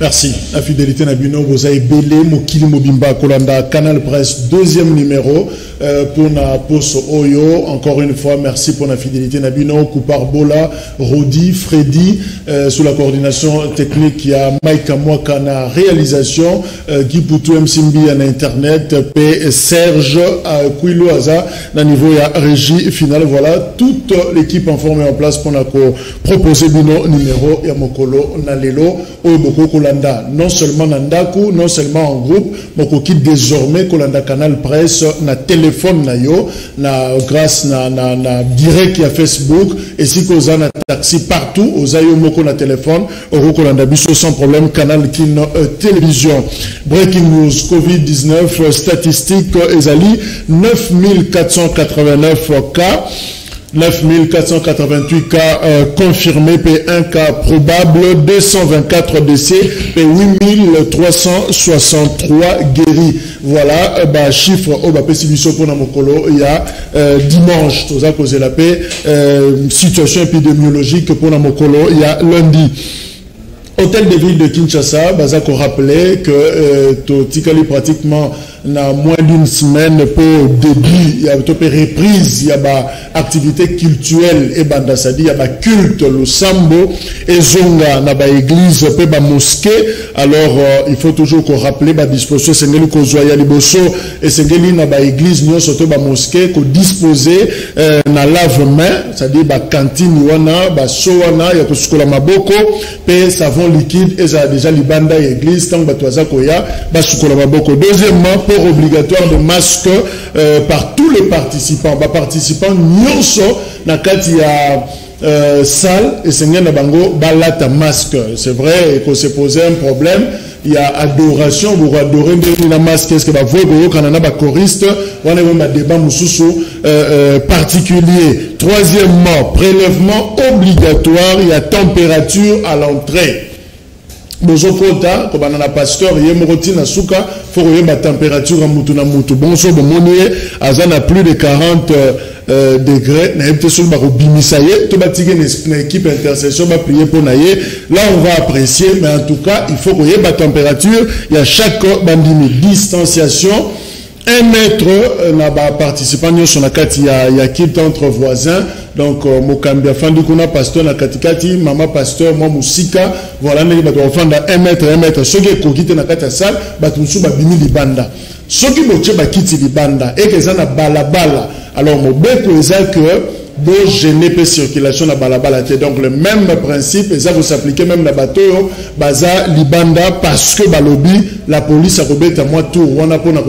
Merci. La fidélité Nabino, vous avez belé, Mokili Mobimba, Kolanda, Canal Presse, deuxième numéro pour na Poso Oyo. Encore une fois, merci pour la fidélité Nabino, Koupar Bola, Rodi, Freddy, sous la coordination technique, il y a Mike Amwaka na réalisation, Guy Poutou Msimbi en internet, P. Serge, Kouilo Aza, na niveau il y a régie finale. Voilà, toute l'équipe en formée en place pour proposer Bino numéro, il y a Mokolo, Nalelo, Oyoboko Kolanda, non seulement Nandaku, non seulement en groupe, Mokoki désormais Kolanda Canal Presse, na téléphone na yo, na grâce na direct à Facebook, et si Koza na taxi partout, Ozayo Moko na téléphone, Oro Kolanda Biso sans problème, Canal Kin télévision. Breaking news, Covid-19, statistiques, Ezali, 9489 cas. 9488 cas confirmés, P1 cas probable, 224 décès, P8363 guéris. Voilà, chiffre au Bapesibiso pour Namokolo, il y a dimanche, tout ça causé la paix, situation épidémiologique pour Namokolo, il y a lundi. Hôtel de ville de Kinshasa, Bazako rappelait que Tikali pratiquement na moins d'une semaine pour début, il y a une reprise, il y a une activité culturelle et bandasadi, il y a un culte, le sambo, et zonga, na ba église, pe ba mosquée. Alors, il faut toujours qu'on rappelle, ba disposition, c'est ngeli ko zoya liboso, et c'est ngeli na ba église, nyo soto ba mosquée, ko disposer, na lave-main, c'est-à-dire ba cantine wana, ba sowana, ya ko sukola maboko, pe savon liquide, et ça a déjà libanda église, tant ba toaza koya, ba sukola maboko. Deuxièmement, port obligatoire de masque par tous les participants. Ba participants, nyonso, na kati ya salle, et c'est ngena bango, balata masque. C'est vrai qu'on s'est posé un problème. Il y a adoration, vous adorez la masque, est-ce que vous voyez quand on a un choriste, on a un débat particulier. Troisièmement, prélèvement obligatoire, il y a température à l'entrée. Bozo kota, comme on a pasteur, il y a une souka, faut qu'il y ait une température à moutou na moutou. Bon, so, bon, monier, azan a plus de 40 degrés, n'a été sur le baro bimisaye, tout bâti une équipe intercession, va prier pour naïe. Là, on va apprécier, mais en tout cas, il faut qu'il y ait une température, il y a chaque bandimi, distanciation. 1 mètre, na ba participant sur la carte, il y a quitte entre voisins. Donc, Mokambia Fandi Kuna, pasteur na katikati, maman pasteur, moi Moussika, voilà, nous avons fait 1 mètre. Ceux qui ont quitté la carte salle, nous avons bimi libanda. Ceux qui ont quitté libanda, et qu'ils ont balabala. Alors, mon bec, que bon gêner la circulation na balabala. Donc le même principe, ça vous s'appliquer même la bateau, baza libanda parce que balobi la police a robé à moi tout. On a pour la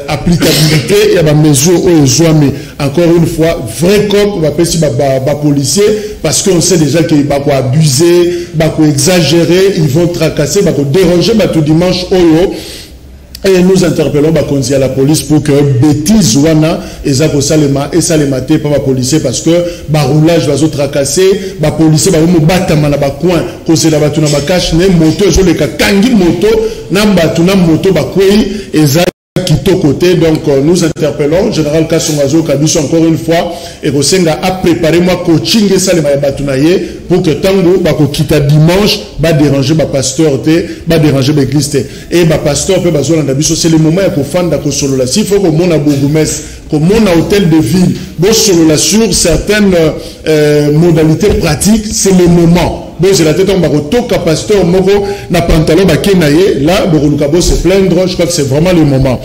applicabilité et la mesure au zoami. Encore une fois, vrai cop va passer ba policier parce qu'on sait déjà qu'ils va quoi abuser, va quoi exagérer, ils vont tracasser, va quoi déranger, va tout dimanche oyo. Et nous interpellons à la police pour que bêtise wana et ça les mater par la policier parce que roulage va se tracasser, ba policier va me battre na ba coin, cause la batuna ba cache ne moto zo le kangi moto na batuna moto ba kwei et ça qui côté. Donc nous interpellons général Kasongazo Kabiso encore une fois et Rosenga a préparé moi coaching et ça les batunaye pour que tango ba ko kita dimanche ba déranger ba pasteur té ba déranger ba église té et ba pasteur peut bazo na biso c'est le moment ya ko fanda ko solo la s'il faut que mon abougumès comme mon hôtel de ville bo solo la sur certaines modalités pratiques c'est le moment. Bon, c'est la tête en baroto, pasteur moro, na pantalon bakenaye, là, borolukabo se plaindre, je crois que c'est vraiment le moment.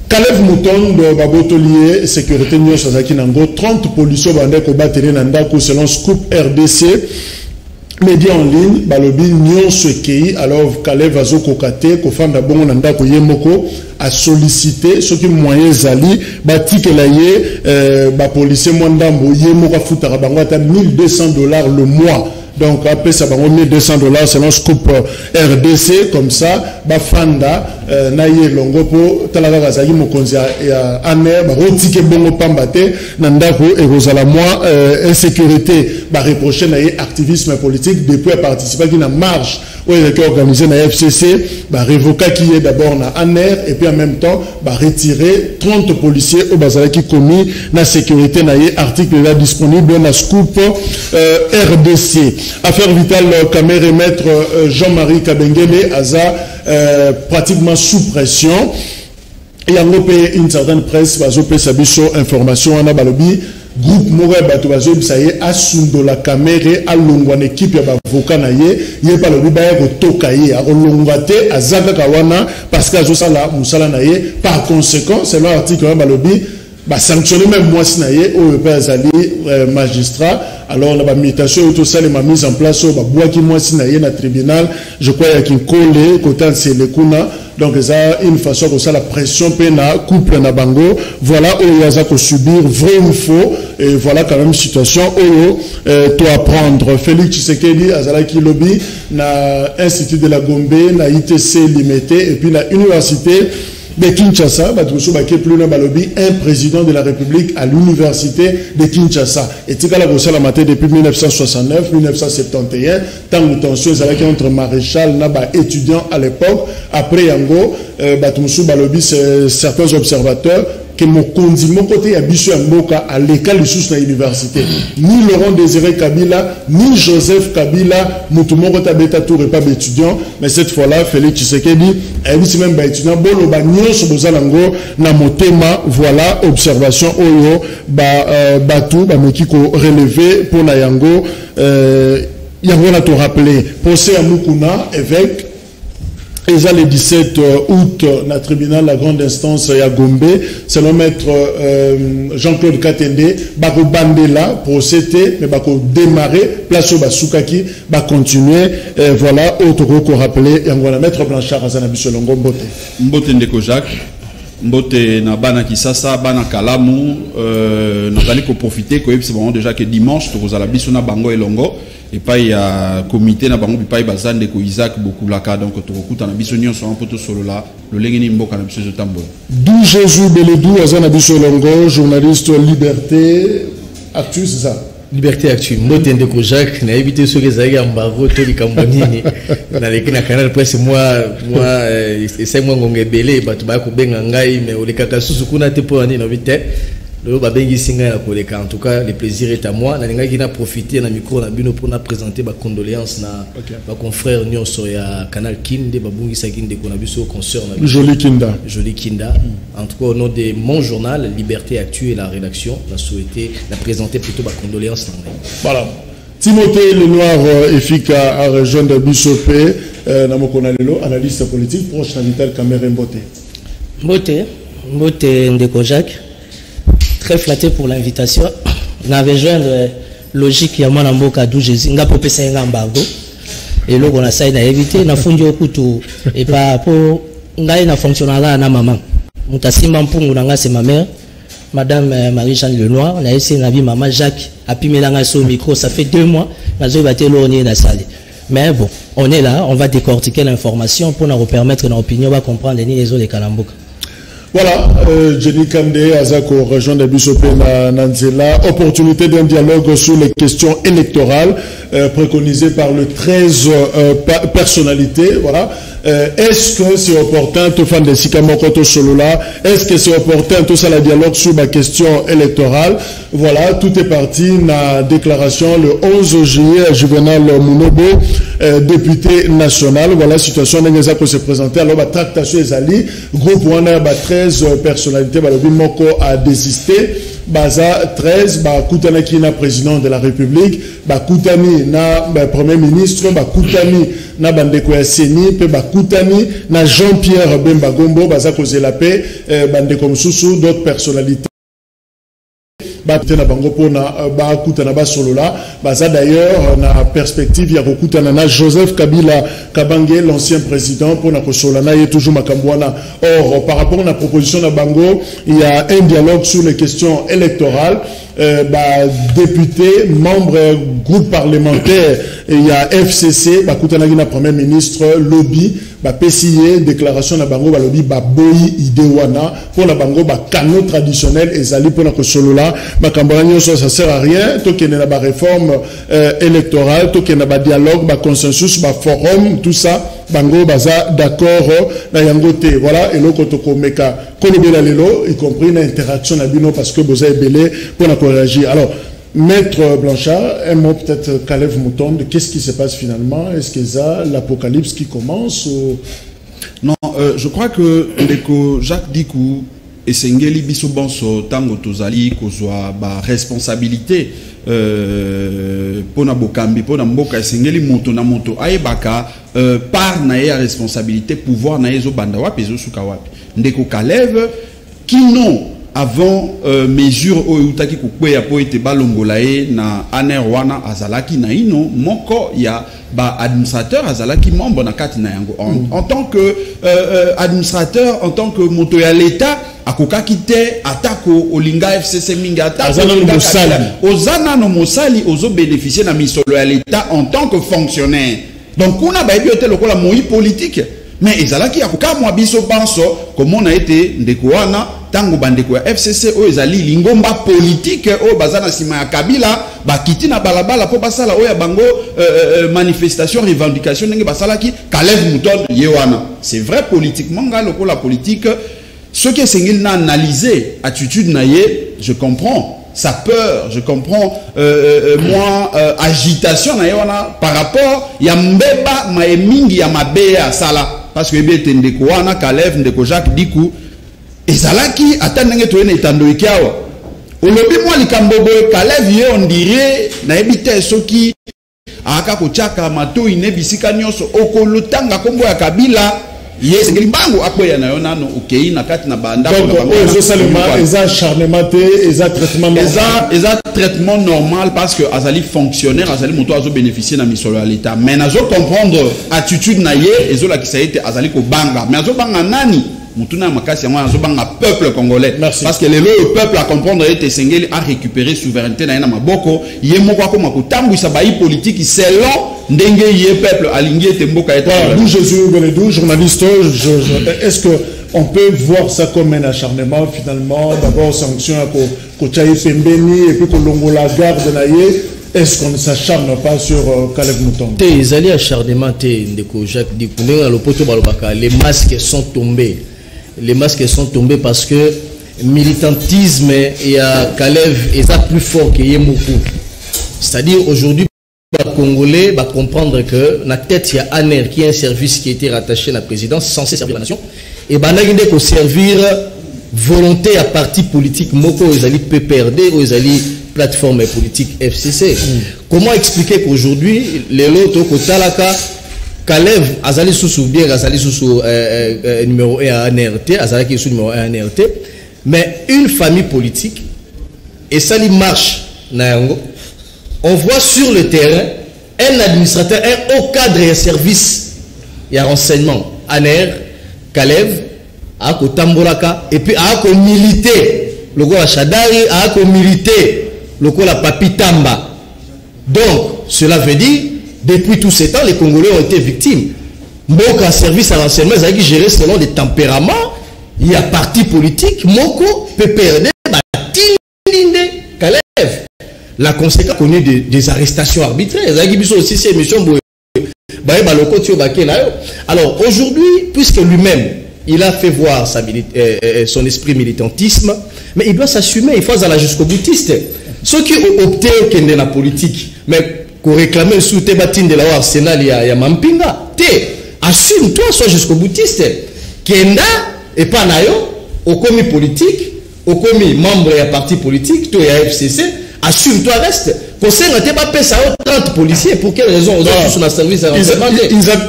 Kalev Mouton de Babotolier, sécurité Nyo Sazaki Nango, 30 policiers bandés ko bateli Nandako selon Scoop RDC. Média en ligne, balobi Nyon Sekei, alors Kalev Vazo Kokate, Kofanda Bongo Nandako Yemoko, a sollicité ceux qui moyens zali, bati que laye, policier Mwandambo Yemoko Futarabango, à $1200 le mois. Donc après ça va remettre $200 selon Scoop RDC comme ça bafanda naye longo po talaga kazaki mokonzi ya aner ba rotike bongo pambate nandako et rozala moi insécurité ba reprocher naye activisme politique depuis participer à une marche qui organisé na FCC, bah révoquer qui est d'abord na ANER et puis en même temps bah retirer 30 policiers au bazar qui commis na sécurité na article là disponible na scoop RDC. Affaire vitale caméra maître Jean-Marie Kabengele Aza pratiquement sous pression. Il y a une certaine presse va zoper sa biso information en abalobi groupe Mouré Bato Bazo ça y est asundo la caméra à longwa équipe ya bavoka na ye pas le biba ko tokaye a longwate azaka kawana parce que azosa la musala na ye par conséquent c'est l'article balobi ba sanctionner même moi sinaye au pezali magistrat alors la mutation tout ça les mise en place au bois qui moi sinaye na tribunal je crois qu'il y a collé côté c'est le kuna donc ça une façon que ça la pression pena couple na bango voilà où il y a que subir vrai ou faux et voilà quand même situation où toi apprendre Félix Tshisekedi azala ki lobby na institut de la Gombe na ITC limité et puis la université de Kinshasa, un président de la République à l'université de Kinshasa. Et c'est la depuis 1969-1971, tant de tensions entre maréchal et étudiants à l'époque. Après Yango, certains observateurs que mon côté a bisu Mboka à l'école de l'université. Ni Laurent Désiré Kabila, ni Joseph Kabila, Moutoumoro Tabeta Tour et pas étudiant, mais cette fois-là, Félix Tshisekedi, elle dit même étudiant, bon, bagnon sur Bozalango, na motema, voilà, observation, oyo, Batou, Mekiko relevé pour Nayango, Yango n'a tout rappelé, procès à Mukuna, évêque, et ça, le 17 août, dans le tribunal, la grande instance à Gombe, selon maître Jean-Claude Katende, bako bandela, procéder, mais bako démarrer, place au Basukaki, va continuer, voilà, autre qu'on rappelé, et on va mettre Blanchard à Zanabisolongo, Mbote. Mbote Ndeko Jacques, Mbote na bana Kisasa, bana Kalamu, nous allons profiter, c'est vraiment déjà que dimanche, nous allons bisona bango et longo. Et pas il y a comité na bango pas bazan de ko Isaac beaucoup la ka donc to kuta na bisonio so un peu solo là le lengeni mboka na biso tambo 12 Jésus Beledou azana bisolongo journaliste Liberté Actu c'est ça Liberté Actu Mbote Ndeko Jacques na évité ce que ça y a mbago to likambonini na lekina canal presse moi c'est moi ngongé belé batu ba ko benga ngai mais olekaka susu kuna te po ani na vite. En tout cas, le plaisir est à moi. Je vais profiter de micro pour présenter ma condoléance à mon confrère Nyonso ya Canal Kinde, Joli Kinda. Joli Kinda. En tout cas, au nom de mon journal, Liberté Actu et la rédaction, on a souhaité la présenter plutôt ma condoléance. Voilà. Timothée Lenoir, efficace à région de Bissopé, analyste politique, proche de Vital Cameroun Mbote. Mbote Ndeko Jacques. Très flatté pour l'invitation. On avait joint logique ya mwana mboka 12 Jésus nga popesa nga mbago et là on a ça na éviter na fundi okutu et pas pour ngai na fonctionnera na maman mutasimba mpungu na nga c'est ma mère madame Marie-Jeanne Lenoir na essayé na bi maman Jacques a pimela nga sur micro ça fait 2 mois na zo baté lornier na salle mais bon on est là on va décortiquer l'information pour nous permettre notre opinion va comprendre les autres de Kalamboka. Voilà, Jenny Kandé, Azako, région de Bissopé, Nanzela, opportunité d'un dialogue sur les questions électorales préconisées par le 13 personnalités. Voilà. Est-ce que c'est opportun, tout fan de Sikamokoto Solola, est-ce que c'est opportun, tout ça, le dialogue sur la question électorale? Voilà, tout est parti dans la déclaration le 11 juillet, Juvenal Mounobo, député national. Voilà, situation qui s'est présentée. Alors, la tractation des alliés, groupe où on a 13 personnalités, le Moko a désisté. Baza 13, Koutana qui est président de la République, Koutani na premier ministre, Koutani na Bandeko ya Seni, Koutani na Jean-Pierre Bemba Gombo, Baza Kozé la paix, Bandeko Moussou, d'autres personnalités. D'ailleurs, na perspective, il y a Joseph Kabila Kabange, l'ancien président, pour na Kosolana, il est toujours Makambouana. Or, par rapport à la proposition de Bango, il y a un dialogue sur les questions électorales. député, membre groupe parlementaire, il y a FCC, Koutanagi Premier ministre, lobby, PCA, déclaration na bango, lobby, boyi idewana, pour la bango, canot traditionnel, et zali pour notre solo là, ça sert à rien, tout qu'il y a une réforme électorale, tout qu'il y a un dialogue, consensus, forum, tout ça, bango, baza, d'accord, na yangote, voilà, et l'autre côté, meka, kolobela lelo, y compris l'interaction na bino, parce que vous avez belé pour la réagir. Alors, Maître Blanchard, un mot peut-être Kalev Moutonde, qu'est-ce qui se passe finalement? Est-ce que ça l'apocalypse qui commence ou... Non, je crois que Jacques Dikou et Sengeli Bissobanso Tango Tozali kozwa ba responsabilité pona bokambi pona mboka Sengeli moto na moto ayebaka par na ya responsabilité pouvoir na ezo banda wapi ezo suka wapi ndeko Kalev kino avant mesure o utaki kukwea po ete balongolae na aner wana azalaki na ino moko ya ba administrateur azalaki membre na kati na yango en tant que administrateur en tant que moto ya l'état akoka kite atako olinga FCC minga atako ozana no mosali ozo bénéficier na misolo ya l'état en tant que fonctionnaire donc kuna ba ebiote lokola moi politique mais ezalaki akoka mwa biso banso comme on a été ndeko wana tango bandeko ya FCC o ezali lingomba politique o bazana sima ya Kabila bakiti na balabala po basala o ya bango manifestation revendication ndenge basalaki Kalev Moutonde yewana c'est vrai politiquement ngalo ko la politique ce qui est sengil na analyser attitude na ye je comprends sa peur je comprends moi agitation na yewana par rapport ya mbeba maemingi ya mabeya sala parce que ebete ndeko wana Kalev ndeko Jacques Dikou ezalaki atandenge toyene etando ikiawa olobi mwa likambobo Kalev ye on dirait na ebite soki aka kochaka mato inebisika nyoso okolutanga kombo ya Kabila yes ngilimbango akoya na yona no okei na kati na banda donc ozo salema eza acharnement eza traitement normal eza traitement normal parce que azali fonctionnaire azali moto azo bénéficier na misolo ya l'état mais nazo comprendre attitude na ye ezo la kisaite azali ko banga mais azo banga nani mutuna makasi ya mwana zobanga peuple congolais. Merci. Parce que le peuple à comprendre était sengeli à récupérer souveraineté na maboko yemo kwa ko makutambu sabai politique selon ndenge yé peuple alingi te mboka eta. Nous Jésus Beledou journaliste est-ce que on peut voir ça comme un acharnement finalement d'abord sanction à ko tchaye pembeni et puis ko longola garde na yé. Est-ce qu'on ne s'acharne pas sur Kalev Moutonde? Les alliés acharnement ndeko Jacques Dikou na lopoto balobaka les masques sont tombés. Les masques sont tombés parce que militantisme et Kalev est plus fort que Yemoukou. C'est-à-dire aujourd'hui, les Congolais vont comprendre que la tête, il y a ANER qui est un service qui a été rattaché à la présidence, censé servir la nation. Et il y a servir volonté à parti politique, Moko, ils allaient PPRD ou ils allaient plateforme politique FCC. Comment expliquer qu'aujourd'hui, les lotos, Kotalaka, Kalev, Azali sous bien, Azali sous numéro 1 à NRT, Azali qui est sous numéro 1 à NRT, mais une famille politique, et ça lui marche, on voit sur le terrain un administrateur, un haut cadre et un service, il y a renseignement, ANER, Kalev, Ako Tambolaka, et puis Ako milité, le gars Chadari, Ako milité, le gars Papi Tamba. Donc, cela veut dire, depuis tous ces temps, les Congolais ont été victimes. Donc, un service à renseignement, ils ont géré selon des tempéraments. Il y a parti politique, Moko, PPRD, Kalev. La conséquence connaît des arrestations arbitraires. Ils ont aussi ces missions. Alors, aujourd'hui, puisque lui-même, il a fait voir son esprit militantisme, mais il doit s'assumer, il faut aller jusqu'au boutiste. Ceux qui ont opté au la politique, mais qu'on réclame sous tes batines de la Arsenal, il y a Mampinga. Assume-toi, sois jusqu'au boutiste. Kenda et pas nayo, au commis politique, au commis membre et parti politique, toi et à FCC, assume-toi, reste. Conseil n'a pas payé ça 30 policiers. Pour quelle raison? Ils ont tous un service à renseignement.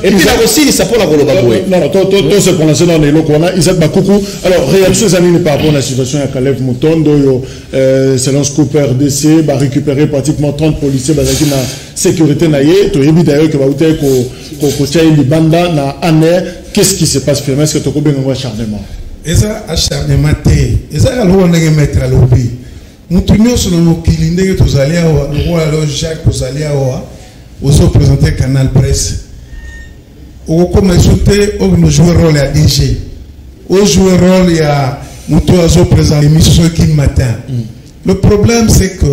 Et puis là aussi, ça pour la Golobaboué. Non, toi, c'est pour l'instant dans les locaux. Isaac Bakoukou. Alors, réaction par rapport à la situation à Kalev Moutonde, selon Scoop RDC, va récupérer pratiquement 30 policiers dans la sécurité. Tu as vu d'ailleurs que Libanda na ANER. Qu'est-ce qui se passe finalement? Est-ce que tu as bien un acharnement? Eza acharnement te. Eza la loi n'est mettre à l'objet. Nous tenons sur le mot Kilinde que vous allez avoir, alors Jacques, vous allez avoir, vous présenter Canal Presse. Vous commencez à jouer rôle à DG. Vous jouez rôle à nous tous présenter l'émission qui matin. Le problème, c'est que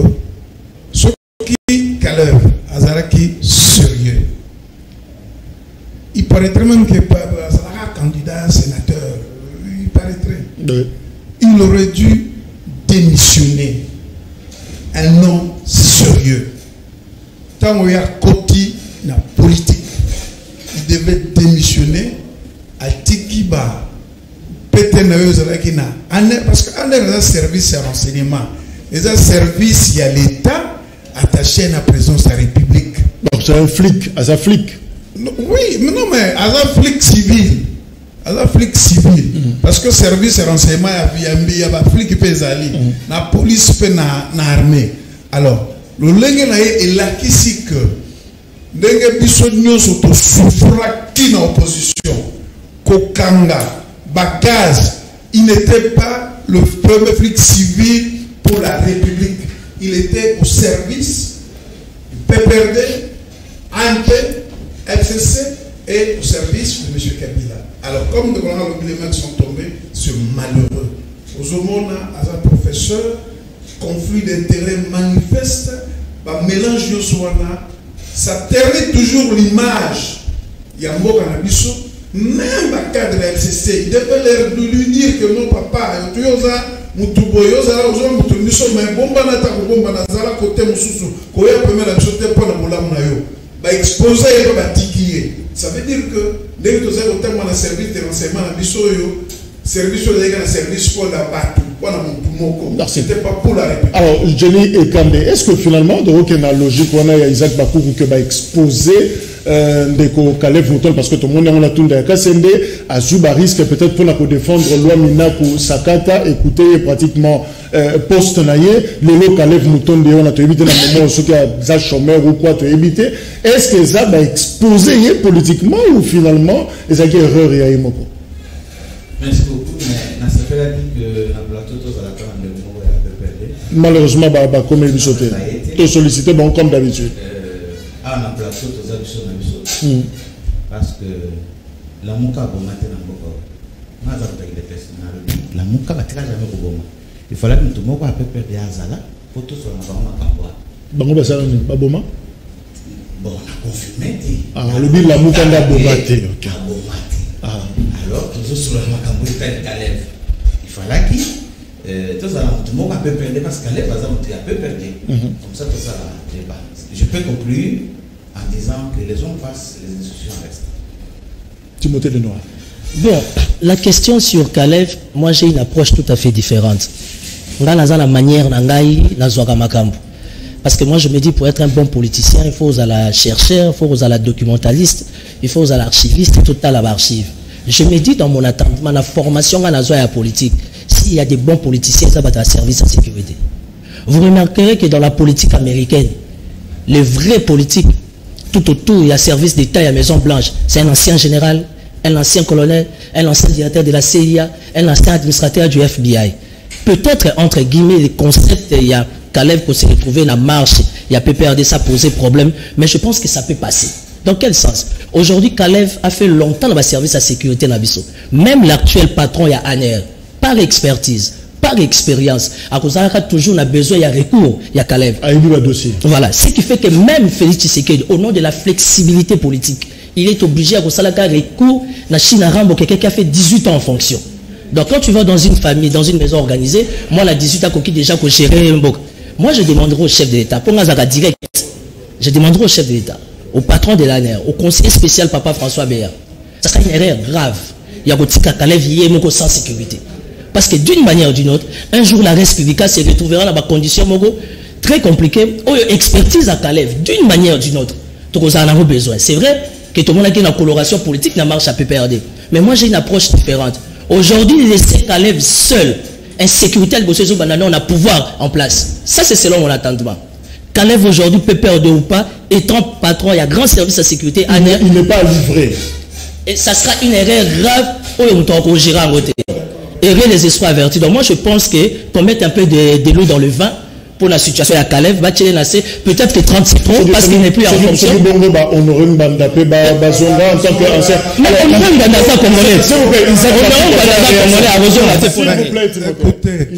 ceux qui calèvent, Azaraki sérieux. Il paraîtrait même que Azara candidat sénateur. Il paraîtrait. Il aurait dû démissionner. Un homme sérieux. Tant qu'il y a côté dans la politique, il devait démissionner à Tikiba. Parce qu'il y a un service de renseignement. Il y a un service, il y a l'État attaché à la présence de la République. Donc c'est un flic, à un flic. Oui, mais non, mais à un flic civil. À un flic civil. Parce que le service de renseignement, il y a un flic qui peut aller. La police peut l'armée. Alors, le lingue est là qui dit que les bisognos sont souffrants qui dans l'opposition. Kokanga, Bakaz, il n'était pas le premier flic civil pour la République. Il était au service du PPRD, ANP, FCC et au service de M. Kabila. Alors, comme les éléments sont tombés, c'est malheureux. Aux hommes, à un professeur, conflit d'intérêts manifeste, mélange de soana, ça ternit toujours l'image. Il y a un mot dans la biso, même dans le cadre de la FCC, il devait leur lui dire que non, papa, tu as mutuboyoza la uzo mutumiso mais bomba na ta bomba na zala côté mususu ko ya premier la chote pour na bolamu na yo ba exposer ba tikié. Ça veut dire que dès que tu as autant dans service de renseignement na biso yo service de la service pour la batu pour la mutumoko. C'était pas pour la République. Alors Jenny et Kandé, est-ce que finalement de aucune logique on a Isaac Bakourou que va exposer de Kalev Mouton parce que tout le monde on a tout dans Kassende à Zuba risque peut-être pour la défendre loi Minaku Sakata écouter pratiquement poste naïe le lot Kalev Mouton de on a évité dans le moment où ceux qui a des chômeurs ou quoi te éviter est-ce que ça va exposer politiquement ou finalement les erreurs et aïmoko. Merci beaucoup mais ça fait la dit que la plateau tous à la fin de mots et à PPRD malheureusement comme il sauté tout sollicité bon comme d'habitude. Ah, na plateau tous à biso na biso parce que la muka bomate na mboko na za ta ile pesa na la muka batika jamais ko boma il fallait que tout moko a PPRD azala pour tout sur na bama kambo bango basala ni baboma bon on a confirmé ah le bill la muka nda bomate OK alors que sur la makambo est Kalev il fallait que tout ça tout moko a PPRD parce que Kalev a monté à PPRD comme ça tout ça débat. Je peux conclure en disant que les hommes passent, les institutions restent. Timothée Lenoir. Bon, la question sur Kalev, moi j'ai une approche tout à fait différente. La manière parce que moi je me dis pour être un bon politicien, il faut à la chercheur, il faut à la documentaliste, il faut à l'archiviste et tout à l'archive. Je me dis dans mon attendement, la formation à la politique, s'il y a des bons politiciens, ça va être un service à sécurité. Vous remarquerez que dans la politique américaine, les vrais politiques, tout autour, il y a service d'État, il y a Maison Blanche. C'est un ancien général, un ancien colonel, un ancien directeur de la CIA, un ancien administrateur du FBI. Peut-être, entre guillemets, les concepts, il y a Kalev qui s'est retrouvé dans la marche, il y a PPRD, ça posait problème, mais je pense que ça peut passer. Dans quel sens? Aujourd'hui, Kalev a fait longtemps dans le service à sécurité Nabiso. Même l'actuel patron, il y a ANR, par expertise, par expérience, à cause de toujours on a besoin, il y a recours, il y a Kalev. Voilà, ce qui fait que même Félix Tshisekedi, au nom de la flexibilité politique, il est obligé à cause de recours na Chine Rambo, quelqu'un qui a fait 18 ans en fonction. Donc quand tu vas dans une famille, dans une maison organisée, moi la 18 ans qui déjà pour gérer un boc. Moi je demanderai au chef de l'État, pour moi direct, je demanderai au chef de l'État, au patron de l'ANR, au conseiller spécial Papa François Béa. Ça sera une erreur grave. Il y a un Kalev yé sans sécurité. Parce que d'une manière ou d'une autre, un jour la République se retrouvera dans des conditions très compliquées, où expertise à Kalev, d'une manière ou d'une autre. Donc on en a besoin. C'est vrai que tout le monde a une coloration politique, n'a marche à PPRD. Mais moi j'ai une approche différente. Aujourd'hui, laisser Kalev seul, insécurité, on a pouvoir en place. Ça c'est selon mon attendement. Kalev aujourd'hui, PPRD ou pas, étant patron, il y a grand service à sécurité. Il n'est pas livré. Et ça sera une erreur grave où on va gérer en côté. Errer les espoirs avertis. Donc moi je pense que pour mettre un peu de l'eau dans le vin, pour la situation à Caleb, peut-être que 30 c'est trop parce qu'il n'est plus en fonction. On aurait une bande d'appel, Bazonga en tant qu'ancien. Mais on aurait une bande d'appel congolais. S'il vous plaît,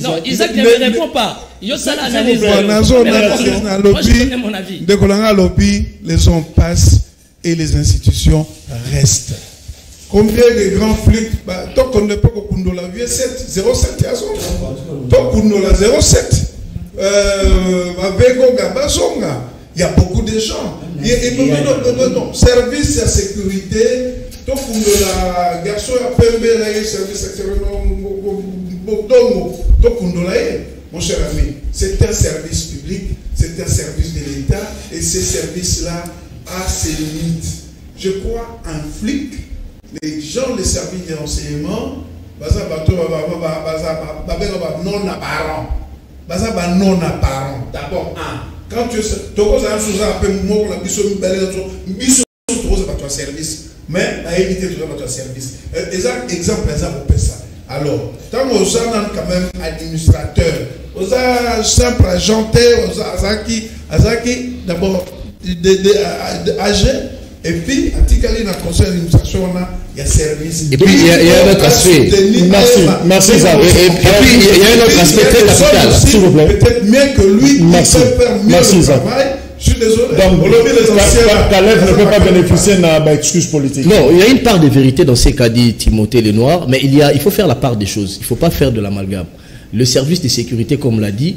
non, Isaac ne me répond pas. Moi, je connais mon avis. De Kolanga lobby, les hommes passent et les institutions restent. Combien de grands flics, tant qu'on ne peut pas Kundola, 07, tant Kundola 07. Il y a beaucoup de gens. Non. Service à sécurité, tant Kundola, garçon à Pembe, service à sécurité, mon cher ami, c'est un service public, c'est un service de l'État, et ce service-là a ses limites. Je crois un flic, les gens des services de renseignement, non apparent. D'abord, quand tu es service, mais à éviter ton service. Exemple, ça. Alors, tant que vous êtes quand même administrateur, vous êtes simple agent, vous êtes d'abord âgé. Et puis, à Tikali, dans le conseil d'administration, il y a service. Et puis, il y a un autre aspect. Merci, Zab. Et puis, il y a un autre aspect très capital. S'il vous plaît. Peut-être mieux que lui, il peut faire mieux le travail. Je suis désolé. Donc, Caleb ne peut pas bénéficier d'une excuse politique. Non, il y a une part de vérité dans ce qu'a dit Timothée Lenoir, mais il faut faire la part des choses. Il ne faut pas faire de l'amalgame. Le service de sécurité, comme l'a dit,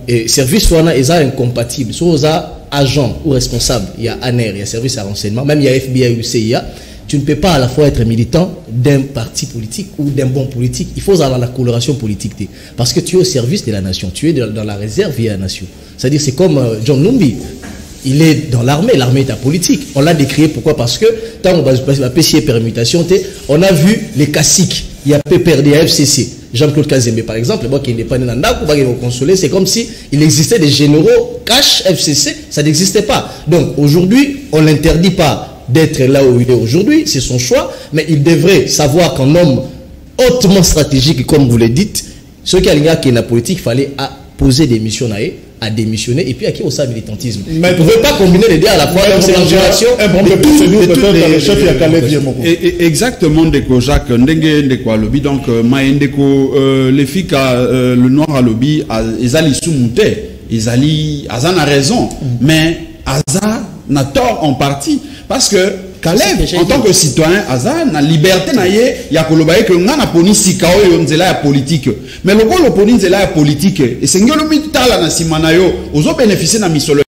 et service soit est incompatible. Soit agent ou responsable, il y a ANER, il y a service à renseignement, même il y a FBI ou CIA. Tu ne peux pas à la fois être militant d'un parti politique ou d'un bon politique. Il faut avoir la coloration politique. Parce que tu es au service de la nation. Tu es dans la réserve via la nation. C'est-à-dire, c'est comme John Numbi. Il est dans l'armée. L'armée est apolitique. On l'a décrié. Pourquoi? Parce que, tant qu'on va PCA permutation, on a vu les classiques. Il y a PPRD, FCC. Jean-Claude Kazembe, par exemple, moi qui n'est pas né dans le va consoler, c'est comme si il existait des généraux cash FCC. Ça n'existait pas. Donc, aujourd'hui, on ne l'interdit pas d'être là où il est aujourd'hui, c'est son choix, mais il devrait savoir qu'un homme hautement stratégique, comme vous le dites, ce qui a qui est la politique, il fallait poser des missions à démissionner, et puis à qui on sait militantisme. Mais on ne peut pas combiner les deux à la fois, c'est la génération. Exactement, Ndeko Jacques, Ndenge Ndeko Alobi, donc Maendeko, les filles le noir à lobby, Ezali Soumouté, Ezali, Azan a raison, mais Azan n'a tort en partie. Parce que Caleb, en tant que citoyen, Azan, la liberté na ye, ya kolobaye que ngana poni sikao yo nzela ya politique. Mais le golo poni nzela ya politique, et c'est ngelo mitala na simana yo, ozo bénéficier na misolo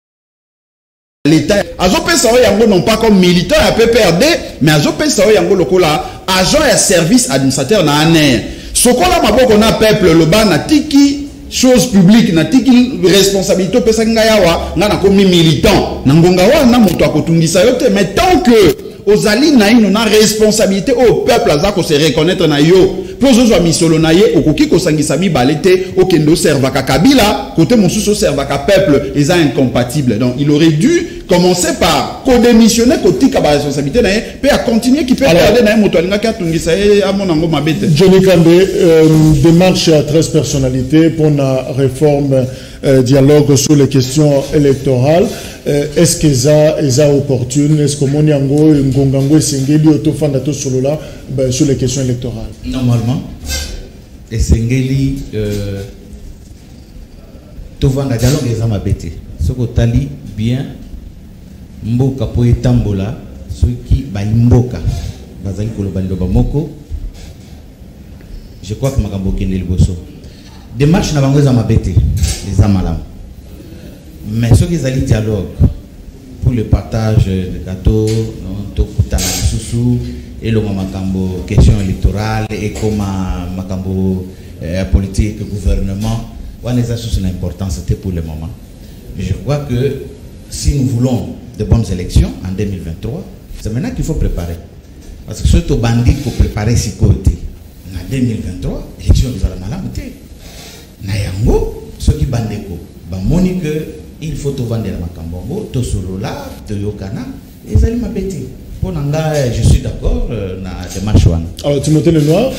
l'État. Azo pesa yo yango non pas comme militant à PPRD, mais azo pesa yo yango lokola agent et service administrateur na ANER. Sokola maboko na peuple le ba na tiki chose publique na tiki responsabilité pesa ngayawa ngana komi militant na ngonga wana moto akotungisa yote, mais tant que ozali na ino na responsabilité au peuple azako se reconnaître na yo pour zo misolo na ye okoki ko sangisa bibalete okendo servaka kabila côté mosusu servaka peuple eza incompatible. Donc il aurait dû commencer par co-démissionner côté ka ba responsabilité na ye puis à continuer qui peut garder na moto alinga ka tungisa ye amona ngo mabete. Johnny Kandé, démarche à 13 personnalités pour la réforme dialogue sur les questions électorales. Est-ce que ça opportune? Est-ce que mon yango ngongango sengeli otofanda to solo là sur les questions électorales? Normalement, sengeli tovanda dialogue ezama bete. Soko tali bien mboka po etambola soki ba mboka bazali koloba ndoba moko. Je crois que makambo kende liboso. Démarche na bango ezama bete les amalam. Mais ce qu'ils allaient dialogue pour le partage de gâteaux, tout sous et le makambo question électorale et comme makambo politique gouvernement, on les a sous une importance c'était pour le moment. Mais je crois que si nous voulons de bonnes élections en 2023, c'est maintenant qu'il faut préparer. Parce que surtout bandit pour préparer si côté. En 2023, élection nous allons malamouter. Nayango, ceux qui bandeko, Monique il faut te vendre la macambongo, to solo là, to yokana, et ça m'a pété. Pour Nanga, je suis d'accord dans la démarche. Alors, Timothée Lenoir,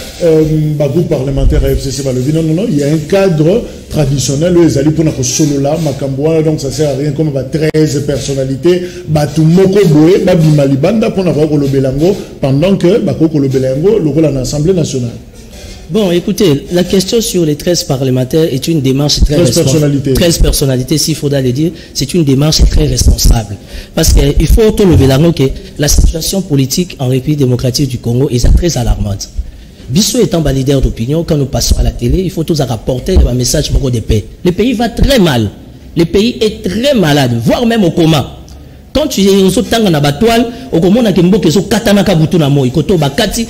groupe parlementaire à FCC Balobi, non, il y a un cadre traditionnel où ils allaient pour notre solo là, Makamboa, donc ça sert à rien comme 13 personnalités, tout moko boé, bimalibanda pour avoir Kolobelango, pendant que Kolobelango, le rôle en Assemblée nationale. Bon, écoutez, la question sur les 13 parlementaires est une démarche très responsable. 13 personnalités, s'il faudra le dire, c'est une démarche très responsable. Parce qu'il faut tout lever la main que la situation politique en République démocratique du Congo est très alarmante. Bissot étant leader d'opinion, quand nous passons à la télé, il faut tous rapporter un message de paix. Le pays va très mal. Le pays est très malade, voire même au coma. Quand tu es au tanga na batoile, au komona ke mboke zo katana ka butu na moi, koto bakati.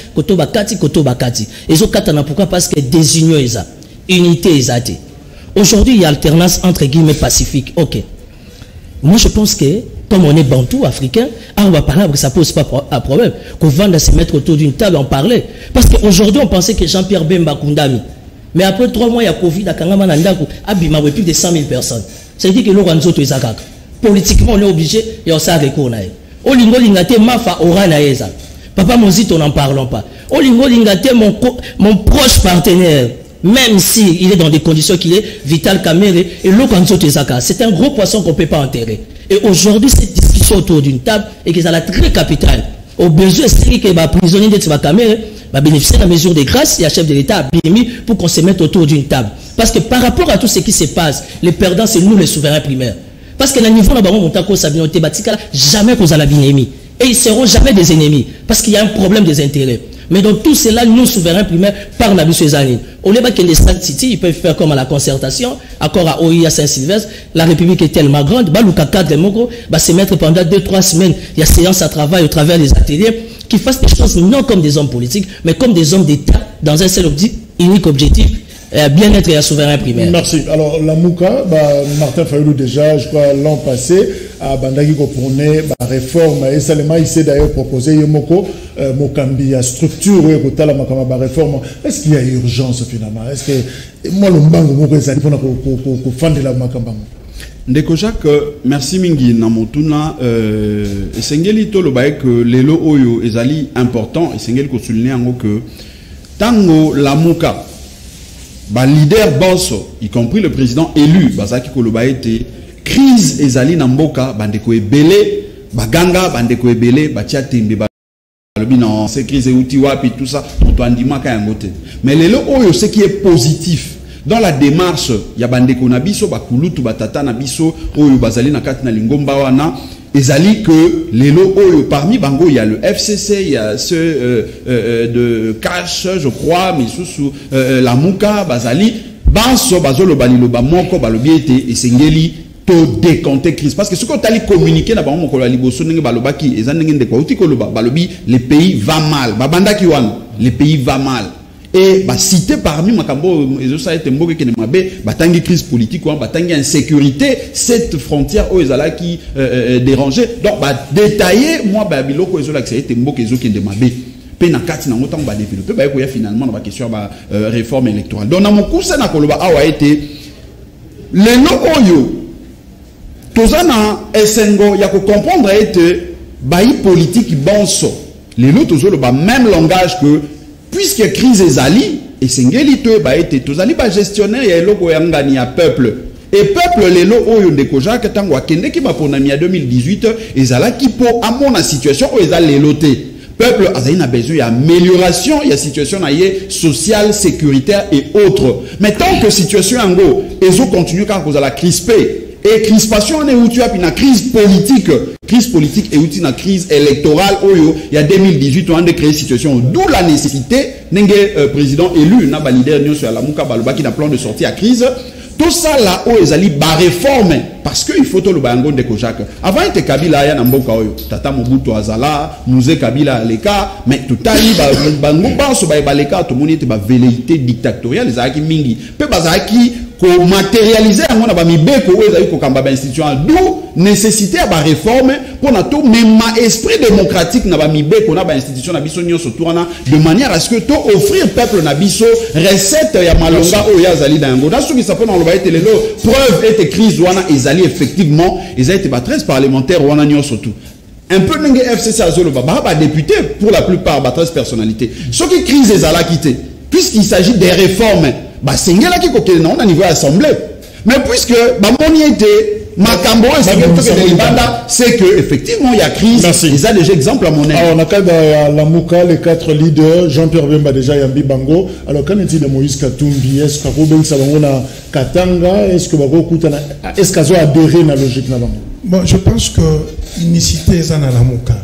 Ezo katana pourquoi? Parce que désunion eza, unité ezate. Aujourd'hui, il y a alternance entre guillemets pacifique. OK. Moi je pense que comme on est bantou africain, on va parler, ça pose pas un problème. Qu'on va se mettre autour d'une table en parler. Parce qu'aujourd'hui on pensait que Jean-Pierre Bemba Kundami. Mais après 3 mois il y a Covid à Kangama Nandaku, abima plus de 100 000 personnes. Ça veut dire que l'Oranzo to ezakaka. Politiquement, on est obligé, et on sait avec quoi on a. Olingo lingate mafa ora na eza. Papa Mozito, n'en parlons pas. Olingo lingate mon proche partenaire, même si il est dans des conditions qu'il est, Vital Kamere et Lokanzo Tezaka. C'est un gros poisson qu'on ne peut pas enterrer. Et aujourd'hui, cette discussion autour d'une table est qu'ils ont la très capitale. Au besoin, c'est que les prisonniers de Tezaka Kamere va bénéficier de la mesure de grâce et la chef de l'État a mis pour qu'on se mette autour d'une table. Parce que par rapport à tout ce qui se passe, les perdants, c'est nous les souverains primaires. Parce que le niveau jamais qu'on a la binémie. Et ils ne seront jamais des ennemis. Parce qu'il y a un problème des intérêts. Mais dans tout cela, nous, souverains primaires, par la Bissozani. Au lieu que les 5 cités, ils peuvent faire comme à la concertation, accord à OIA Saint-Sylvestre, la République est tellement grande, Balouka 4 Moko, se mettre pendant 2-3 semaines, il y a séance à travail au travers des ateliers, qui fassent des choses non comme des hommes politiques, mais comme des hommes d'État, dans un seul unique objectif. Bien-être et à souverain primaire. Merci. Alors, la Mouka, Martin Fayoulou déjà, je crois, l'an passé, à Bandagi Kopone, réforme, et Salema, il s'est d'ailleurs proposé, Yomoko, Mokambi, à structure, la réforme. Est-ce qu'il y a urgence finalement? Est-ce que, moi, le Mbango, Moko, ça dit qu'on fande la Makamba? Ndeko Jacques, merci mingi na motuna esengeli to lo bae que lelo oyo ezali important esengeli ko souligner ngo que tango la Mouka leader bosso, y compris le président élu, Bazaki Koloba était crise ezali na mboka bandeko ebele, baganga bandeko ebele, batia tembe non, c'est crise et outil wapi tout ça, on andima ka yangote. Mais lelo oyo ce qui est positif dans la démarche, ya bandeko na biso bakulutu batata na biso oyo bazali na kati na lingomba wana. Ezali que lelo oyo parmi bango il y a le FCC, il y a ceux de Cash je crois, mais sous la Mouka bazali banso bazolo balilo ba moko balobi ete esengeli to décompter crise parce que ce qu'on t'a communiqué na bango moko liboso ndenge balobaki ezanenge ndeko uti koloba balobi le pays va mal babanda ki wana le pays va mal. Et cité parmi makambo ça a été mboke qui ne mabe batangi crise politique ou batangi insécurité cette frontière aux ezala qui déranger donc détailler moi biloko ezola que ça a été mboke ezo qui ne mabe pe na kati na ngota ba développer ba ko ya finalement na question ba réforme électorale donc na mokusa na koloba awa été le no oyo tozana esengo ya ko comprendre été ba politique bonso les lots tozolo ba même langage que puisque crise ezali et sengeli to ba été tozali ba gestionnaire ya eloko ya ngani ya peuple et peuple lelo oyo ndeko Jacques tango akende ki ba ponami ya 2018 ezala ki po amona situation o ezali leloté peuple azali na besoin d'amélioration, il y a situation sociale, sécuritaire et autres. Mais tant que situation yango ezo continue quand vous la crisper et crispation on est où tu as une crise politique et une crise électorale il y a 2018 on a créé situation d'où la nécessité n'enge président élu na ba leader nyo sur la Mouka baloba qui n'a plan de sortie à crise. Tout ça là où ils allaient ba réforme parce que il faut tout le bango de Jacques avant était Kabila ya na mboka oyo tata Mobutu azala Mouzé Kabila aleka mais tout ali bango banso ba baleka tout monde était ba velléité dictatoriale les aki mingi pe bazaki ko matérialiser en na ba mibeko oyo ezali ko kamba ba institution d'où nécessité à ba réforme pour na tout même esprit démocratique na ba mibeko na ba institution na biso nyo sotourana de manière à ce que to offrir peuple na biso recette ya malonga oyo azali dango na soki ça peut na loba était preuve était crise wana ezali effectivement ils ont été 13 parlementaires wana nyo surtout un peu n'engé FCC Azolo bah député pour la plupart bah 13 personnalités ceux qui crise les ala quitté puisqu'il s'agit des réformes bah c'est là qui côté non au niveau assemblée mais puisque bah mon était Makambo c'est que effectivement il y a crise. Merci. Ils ont déjà exemple à mon avis. Alors on a cas dans la Mouka les 4 leaders Jean-Pierre Bemba déjà Yambi Bango. Alors quand est-il de Moïse Katumbi est-ce que Robin Salongona Katanga est-ce que est-ce qu'ils ont adhéré à la logique là-bas? Bon, je pense que l'inicité est dans la Mouka.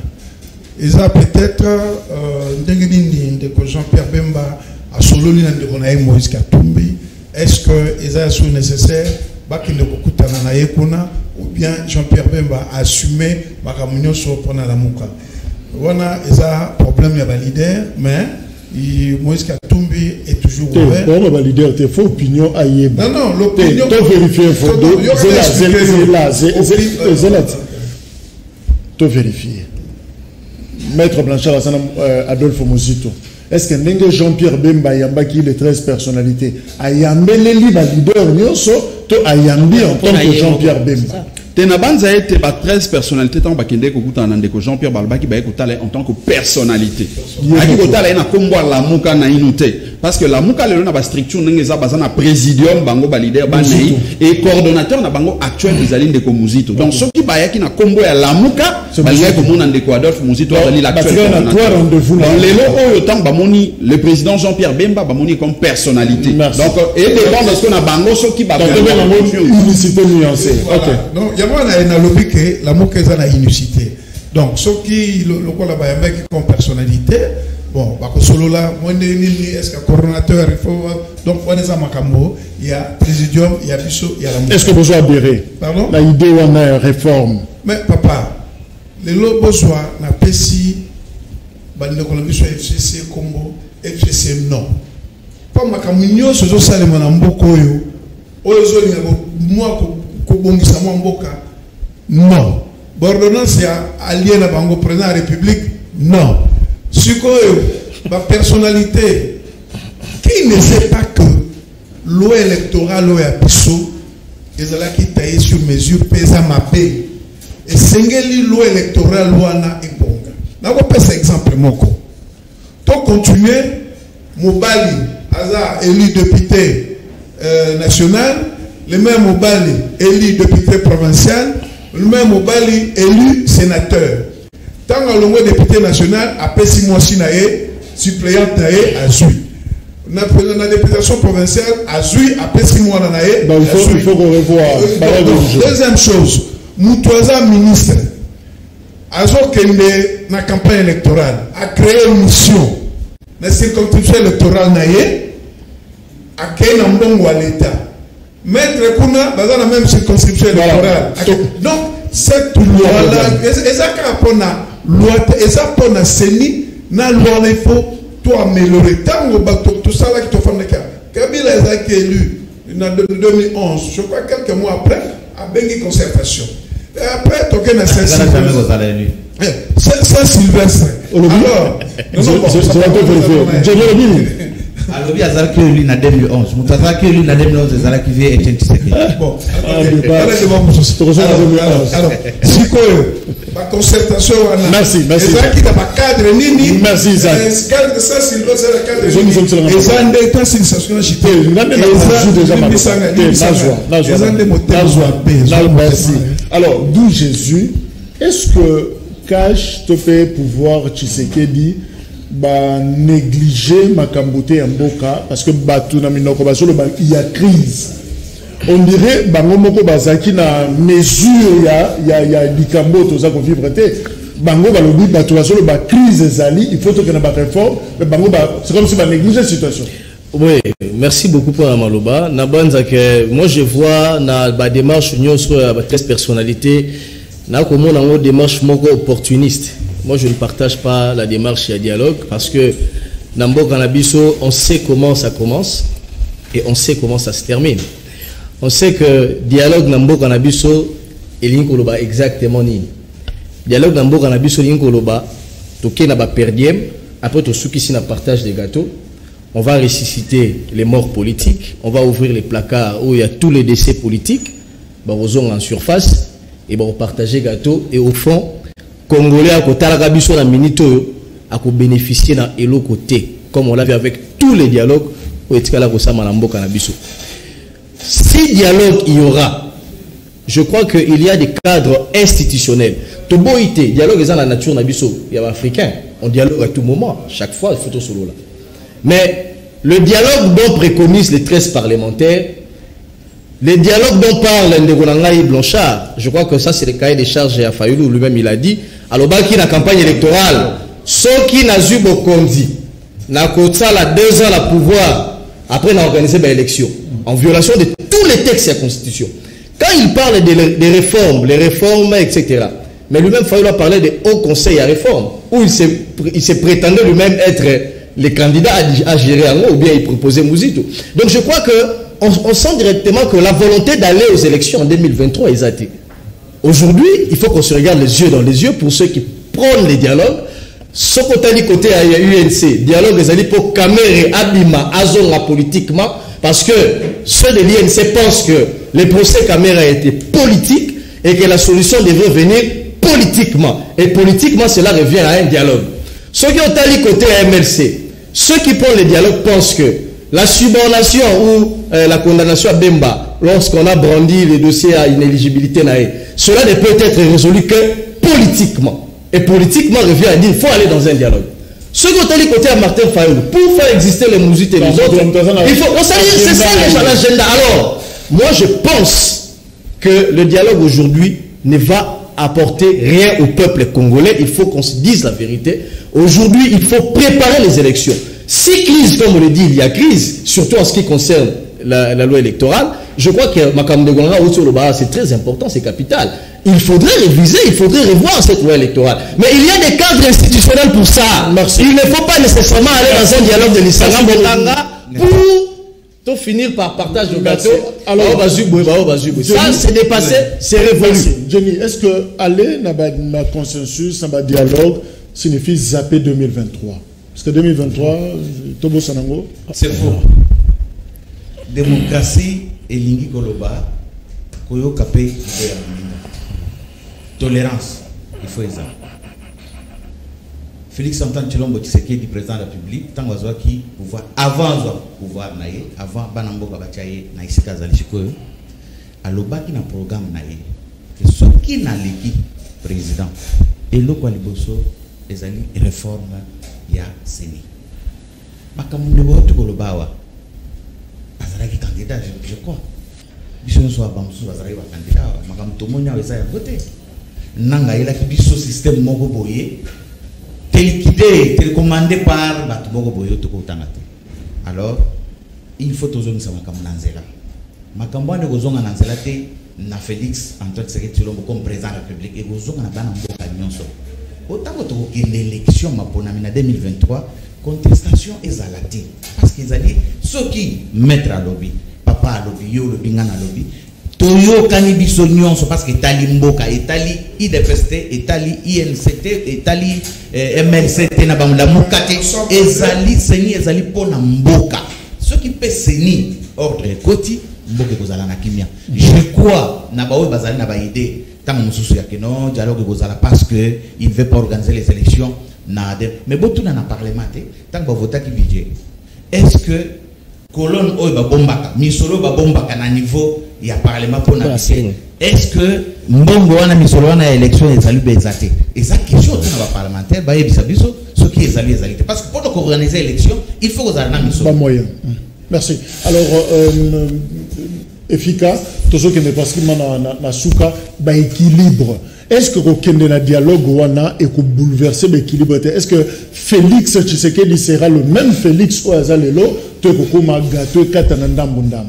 Ils ont peut-être Jean-Pierre Bemba à Soloni de Moïse Katumbi. Est-ce qu'ils ont nécessaire ou bien Jean-Pierre Bemba a assumé ma réunion sur la Mouka. Voilà, il y a un problème, il y a un leader, mais Moïse Katumbi est toujours ouvert. Bon, le leader, il faut opinion à Yéba. Non, l'opinion. Tu vérifies tu vérifies. Maître Blanchard Adolphe Mozito. Est-ce que Jean-Pierre Bemba Yamba qui les 13 personnalités a Yambé les leader Nyoso to a Yambi en tant que Jean-Pierre Bemba? Tenabanza était 13 personnalités tant bakende ko kuta nande ko Jean-Pierre Balba qui ba ekotala en tant que personnalité. Aki kotala ina kombo la muka na inuté parce que la muka le na ba structure ngeza bazana présidium bango ba leader ba nei et coordonnateur na bango actuel Isaline de Komuzito. Donc ceux qui ba yaki na kombo ya la muka ba ngai ko mona de Adolphe Muzito ali l'actuel coordonnateur. Dans les lots au temps ba moni le président Jean-Pierre Bemba ba moni comme personnalité. Donc et dépend de ce qu'on a bango ceux qui ba unicité nuancée. OK. Non, il y a lobby que la mouka est une unicité. Donc, ceux qui ont personnalité, bon, solo là, est-ce que coordonnateur, il faut. Donc, il y a présidium, il y a biso, il y a la mouka. Est-ce que vous avez adhéré? Pardon? La idée ou une réforme? Mais papa, les lots besoin na PSI, le Colombie soit FCC, Combo, FCC non. Pas ma camunio, ce sont ça les monambokoyo. Moi, non. L'ordonnance alliée à la président de la République, non. Ce que la personnalité qui ne sait pas que loi électorale, loi à Bissot, ils ont qui taillé sur mesure, pesa ma paix. Et c'est loi électorale, loi na et bon. N'a pas cet exemple, moko. Donc, continuer, Mobali, Hazard, élu député national. Le même Mobali élu député provincial, le même Mobali élu sénateur. Tant que le député national a payé 6 mois suppléant à Zui. La députation provinciale à Zui a payé 6 mois il faut qu'on revoie. Deuxième chose, Moutouaza ministre, alors qu'il est dans la campagne électorale, a créé une mission dans la circonscription électorale a créé un bon à l'État. Maître Kuna, dans la même circonscription électorale. Donc, cette loi-là, et ça pour la CENI, la loi, il faut tout améliorer. Tout ça là qui te fait le cas. Kabila a été élu en 2011, je crois quelques mois après, à Bengi Concertation. Et après, tu as Saint-Sylvestre. Alors, alors, il y a qui élu en 2011. Moutaza qui élu en 2011, c'est ça qui vient et bon, alors, si quoi, la concertation, merci. C'est ça qui n'a pas cadre, ni. Merci, Isaac. Cadre ça, c'est le cadre. Et ça, on est en situation merci. Alors, d'où Jésus, est-ce que Cash te fait pouvoir Tshisekedi négliger ma camboté en boka parce que il y a crise. On dirait bangomoko bazaki na mesure il y a du cambo tout ça qu'on vivre té bango balobi batouasolo ba crise zali il faut que na ba réforme mais bango c'est comme si ba négliger la situation. Oui, merci beaucoup pour la maloba. Moi je vois na ba démarche union sur la personnalité na comment na démarche moko opportuniste. Moi, je ne partage pas la démarche et dialogue parce que Nambo Kanabiso, on sait comment ça commence et on sait comment ça se termine. On sait que dialogue Nambo Kanabiso et Linkoloba exactement ni. Dialogue Nambo Kanabiso Linkoloba, toké na ba perdiem, après to soukisi na partage des gâteaux, on va ressusciter les morts politiques, on va ouvrir les placards où il y a tous les décès politiques, bah en surface et bah on partager gâteaux et au fond Congolais à côté la Gabiso na minito à bénéficier dans elo côté comme on l'a vu avec tous les dialogues au etikala ko sama na mboka na biso. Si dialogue il y aura, je crois qu'il y a des cadres institutionnels. Toboité, dialogue est dans la nature na biso, il y a africain, on dialogue à tout moment, chaque fois il faut tout solo là. Mais le dialogue dont préconisent les 13 parlementaires, les dialogues dont parle Ndegonangaï Blanchard, je crois que ça c'est le cahier des charges à Fayoulou, lui-même il a dit, alors qui la campagne électorale, ceux qui n'a eu Bokondi, n'a qu'au-delà la 2 ans la pouvoir, après n'a organisé l'élection, en violation de tous les textes de la Constitution. Quand il parle des réformes, les réformes, etc., mais lui-même Fayoulou a parlé de haut conseil à réforme, où il s'est prétendait lui-même être le candidat à gérer en haut, ou bien il proposait Mouzito. Donc je crois que on sent directement que la volonté d'aller aux élections en 2023 est atteinte. Aujourd'hui, il faut qu'on se regarde les yeux dans les yeux pour ceux qui prônent les dialogues. Ce côté à UNC, dialogue des alliés pour Kamere, Abima, Azonga politiquement, parce que ceux de l'UNC pensent que les procès Kamere a été politique et que la solution devrait venir politiquement. Et politiquement, cela revient à un dialogue. Ceux qui ont allé côté à MLC, ceux qui prennent les dialogues pensent que la subordination ou la condamnation à Bemba, lorsqu'on a brandi les dossiers à inéligibilité, cela ne peut être résolu que politiquement. Et politiquement, revient à dire qu'il faut aller dans un dialogue. Ceux qui ont allé côté à Martin Fayoulou, pour faire exister les Mouzit et les autres, il faut. C'est ça l'agenda. Alors, moi je pense que le dialogue aujourd'hui ne va apporter rien au peuple congolais. Il faut qu'on se dise la vérité. Aujourd'hui, il faut préparer les élections. Si crise, comme on le dit, il y a crise, surtout en ce qui concerne la loi électorale, je crois que Makam de Gonga, c'est très important, c'est capital. Il faudrait réviser, il faudrait revoir cette loi électorale. Mais il y a des cadres institutionnels pour ça. Merci. Il ne faut pas nécessairement aller dans un dialogue de l'Islam pour finir par partage de gâteau. Alors, ça, c'est dépassé, c'est révolu. Jenny, est-ce que aller dans un consensus, dans un dialogue, signifie zapper 2023? Parce que 2023, Tobo Sanango. C'est faux. Démocratie et Lingi Koloba, Koyo Kapé, tolérance, il faut ça. Félix Antoine Tshilombo Tshisekedi, président de la République, tant qui pouvoir, avant pouvoir, avant Banambo Kabachaye, Naïsika Zalishikoyo, aloba qui n'a programme naïe, que ce qui n'a l'équipe président, et le Kwaliboso, les alliés réforme. Ya Seni. Makamunde wote kolobawa. Bazalaki candidat, je crois. Biso nso abamsu bazalaki ba candidat. Makamutomonya weza ya voter. Nanga ila ki biso système moko boye. Télécommandé par batu moko boye to ko tangate. Alors, il faut tozonga sa makamunanzela. Makambwane kozonga nanzela te na Félix Antoine Tshisekedi Tshilombo comme président de la République et kozonga na bana mboka nyonso. Autant que l'élection en 2023, contestation est à la tête. Parce qu'ils ont dit, ceux qui mettent à lobby, papa à lobby, yo lobby, ngana lobby, toyo kanibiso nyonso parce que Itali Mboka, Itali IDPST, Itali INCT, Itali MLCT, na bamula mukate, ezali seni, ezali pona Mboka. Ceux qui peuvent seni, ordre koti, Mboka kozala na kimia. Je crois, na bawe bazali na ba idée. Non, dialogue parce qu'il ne veut pas organiser les élections. Mais bon, tout dans le Parlement, tant que vous votez qui budget. Est-ce que colonne ou babombaka, misolo babombaka na niveau il y a Parlement pour naviguer. Est-ce que mbongo wana misolo wana élection et salut bezaté. Et ça question dans le parlementaire, ba yebisa biso ce qui est salut ezalité parce que pour organiser l'élection, il faut que na misolo. Pas moyen. Merci. Alors efficace, tout ce qui n'est pas na souka, ba équilibre. Est-ce que le dialogue wana et que bouleverser l'équilibre? Est-ce que Félix Tshisekedi sera le même Félix Oazalelo te kokoma gâteau katananda mbundam?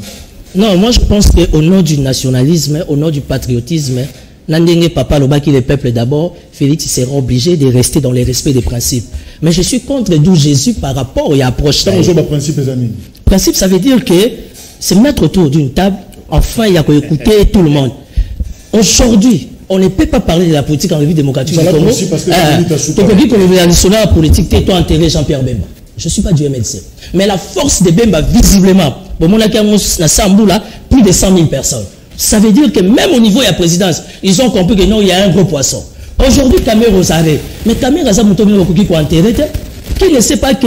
Non, moi je pense qu'au nom du nationalisme, au nom du patriotisme, Nandenge Papa Lobaki le peuple d'abord, Félix sera obligé de rester dans les respects des principes. Mais je suis contre d'où Jésus par rapport et approche. Principe, ça veut dire que c'est mettre autour d'une table, enfin il y a qu'à écouter tout le monde. Aujourd'hui, on ne peut pas parler de la politique en République démocratique du Congo. Tu peux dire que la politique, tu as enterré Jean-Pierre Bemba. Je ne suis pas du MLC. Mais la force de Bemba, visiblement, plus de 100 000 personnes. Ça veut dire que même au niveau de la présidence, ils ont compris que non, il y a un gros poisson. Aujourd'hui, caméra aux arrêts. Mais caméra, ça m'a dit qu'on enterré. Qui ne sait pas que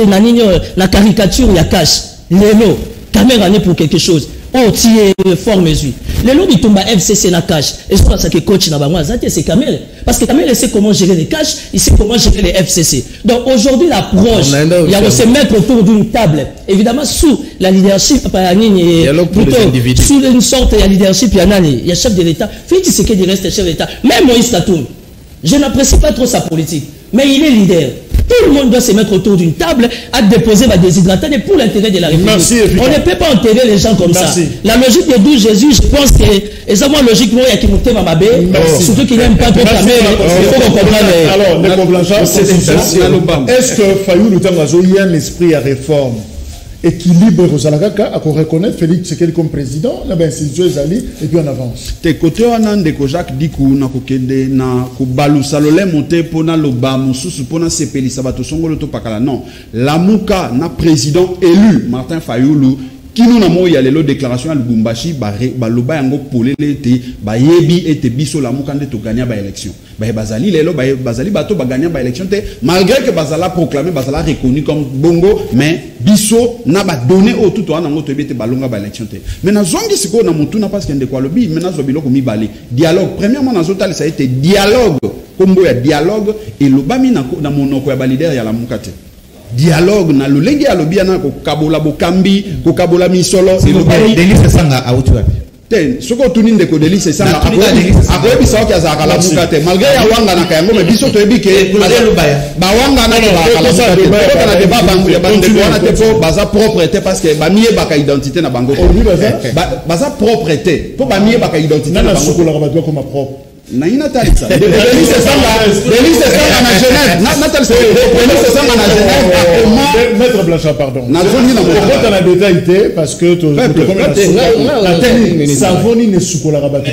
la caricature, il y a cache. Lélo, caméra n'est pour quelque chose. Oh, tu es fort mesure. Les lots qui tombent à FCC na cash. Et je pense que coach n'a pas moi. C'est Kamel. Parce que Kamel sait comment gérer les cash, il sait comment gérer les FCC. Donc aujourd'hui, l'approche, il y a se mettre autour d'une table. Évidemment, sous la leadership, plutôt, sous une sorte de leadership, il y a chef de l'État. Félix Tshisekedi reste chef de l'État. Même Moïse Tatoum. Je n'apprécie pas trop sa politique. Mais il est leader. Tout le monde doit se mettre autour d'une table à déposer ma déshydratane pour l'intérêt de la République. Merci, on ne peut pas enterrer les gens comme ça. La logique de 12 Jésus, je pense que exactement logiquement il y a qui monte ma babé, surtout qu'il n'aime pas trop la mère. Il faut qu'on comprenne. Alors, les Blanchard, est-ce que Fayou il y a un esprit à réforme? Équilibre Rosalakaka à reconnaître Félix Tshisekedi comme président, la institution est allée et puis on avance. Te côté on a ndeko Jacques Dikou na kokende na kobalusa lolé monté pona loba mususu pona sepeli sabato songolo to pakala non. Lamuka na président élu Martin Fayulu qui nous n'avons eu les déclarations à Lubumbashi, baloba yango polele te, yebi ete biso lamuka nde to gagner ba élection. Bazali lelo bazali bato ba gagner ba élection te malgré que bazala proclamé bazala reconnu comme bongo mais biso na ba donné au tout wana ngoto ebete balonga ba élection te. Mais na zongi siko na mutu na parce que ndeko lobi mais na zo biloko mi balé. Dialogue premièrement na zotali ça a été dialogue kombo ya dialogue et lobami na monoko ya ba leader ya lamuka te. Dialogue na lolenge ya lobia na ko kabola bokambi ko kabola misolo Delice sanga autu wapi ten soko tuni ndeko Delice sanga akoyebi sawa ki azaka la muka te malgré ya wanga na kayango me biso to ebike ba wanga na ba la muka te ko na débat bango ya bande ko na te po baza propreté parce que ba miye baka identité na bango baza propreté po ba miye baka identité na bango soko la ba comme propre Naina Talisa. Delice sanga na Genève. Natalisa. Delice sanga na Genève. Maître Blanchard, pardon. Na zoni na pourquoi dans la détail parce que la technique savoni ne sukola rabatu.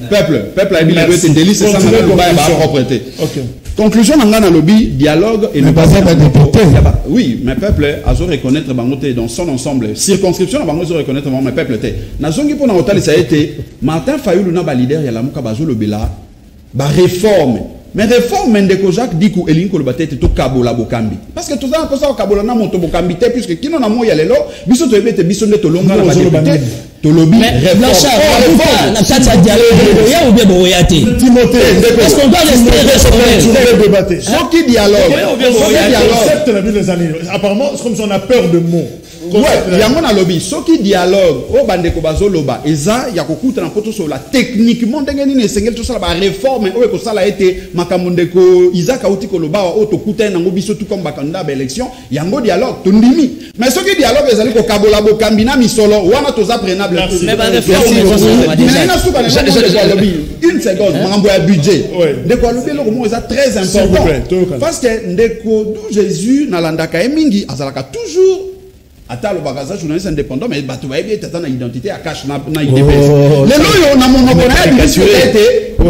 Peuple a bien été Delice sanga na propreté. OK. Conclusion dans lobby dialogue et le bazar va député. Oui, mais peuple a reconnaître bangote dans son ensemble. Circonscription bangote reconnaître mais peuple té. Na zongi pour na hôtel ça a été Martin Fayulu na ba leader ya la muka bazo lobela ba réforme. Mais réforme ndeko Jacques Dikou elinko le batete to kabola bokambi. Parce que tout ça ko ça kabola na moto bokambi té puisque kino na moya lelo biso to ebete biso nde to longa na ba député. To lobby Blanchard na kati dialogue ya ou bien boyate. Timothée parce qu'on doit rester débattre. Soki dialogue. Apparemment c'est comme si on a peur de mots. Ouais, yango na lobby soki dialogue o bandeko bazoloba eza ya kokuta na poto so la techniquement ndenge nini esengeli to sala ba réforme o ko sala ete makambo ndeko Isaac Auti koloba o to kuta na ngobiso tout comme bakanda ba élection yango dialogue to ndimi mais soki dialogue ezali ko kabola bokambi na misolo wana toza prenable mais ba réforme une seconde mambo ya budget ndeko lobby loko mo eza très important parce que ndeko Jésus na landaka emingi azalaka toujours Attends, le bagage journaliste indépendant, mais tu vas bien être dans l'identité à cache na IDPS. Les loyaux na mon